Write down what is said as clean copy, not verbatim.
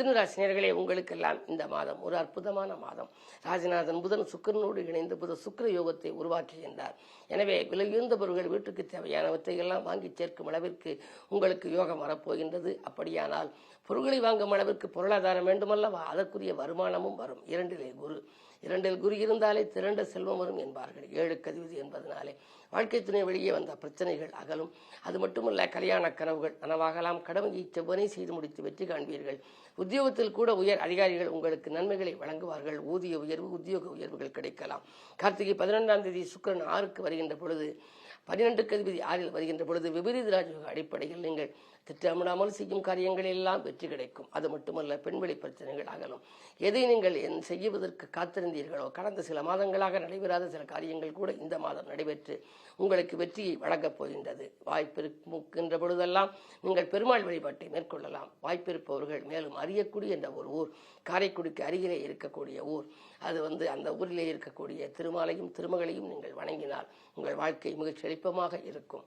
மிதுனராசினியர்களே, உங்களுக்கெல்லாம் இந்த மாதம் ஒரு அற்புதமான மாதம். ராஜநாதன் புதன் சுக்கிரனோடு இணைந்து புத சுக்கிர யோகத்தை உருவாக்குகின்றார். எனவே விலையுயர்ந்த பொருட்கள் வீட்டுக்கு தேவையானவற்றை எல்லாம் வாங்கி சேர்க்கும் அளவிற்கு உங்களுக்கு யோகம் வரப்போகின்றது. அப்படியானால் பொருட்களை வாங்கும் அளவிற்கு பொருளாதாரம் வேண்டுமல்லவா, அதற்குரிய வருமானமும் வரும். இரண்டில் குரு இருந்தாலே திரண்ட செல்வம் வரும் என்பார்கள். 7க்கு அதிபதி என்பதனாலே வாழ்க்கை துணை வெளியே வந்த பிரச்சனைகள் அகலும். அது மட்டுமல்ல, கல்யாண கனவுகள் நனவாகலாம். கடமையை செவ்வனை செய்து முடித்து வெற்றி காண்பீர்கள். உத்தியோகத்தில் கூட உயர் அதிகாரிகள் உங்களுக்கு நன்மைகளை வழங்குவார்கள். ஊதிய உயர்வு, உத்தியோக உயர்வுகள் கிடைக்கலாம். கார்த்திகை 11ஆம் தேதி சுக்கிரன் 6க்கு வருகின்ற பொழுது, 12க்கு அதிபதி 6ல் வருகின்ற பொழுது விபரீத ராஜயோக அடிப்படையில் நீங்கள் திட்டமிடாமல் செய்யும் காரியங்கள் எல்லாம் வெற்றி கிடைக்கும். அது மட்டுமல்ல, பெண்வெளி பிரச்சனைகள் அகலும். எதை நீங்கள் செய்வதற்கு காத்திருந்தீர்களோ, கடந்த சில மாதங்களாக நடைபெறாத சில காரியங்கள் கூட இந்த மாதம் நடைபெற்று உங்களுக்கு வெற்றியை வழங்கப் போகின்றது. வாய்ப்பிருக்கின்ற பொழுதெல்லாம் நீங்கள் பெருமாள் வழிபாட்டை மேற்கொள்ளலாம். வாய்ப்பிருப்பவர்கள் மேலும் அறியக்கூடிய என்ற ஒரு ஊர், காரைக்குடிக்கு அருகிலே இருக்கக்கூடிய ஊர், அது அந்த ஊரிலே இருக்கக்கூடிய திருமாலையும் திருமகளையும் நீங்கள் வணங்கினால் உங்கள் வாழ்க்கை மிகச் செழிப்பமாக இருக்கும்.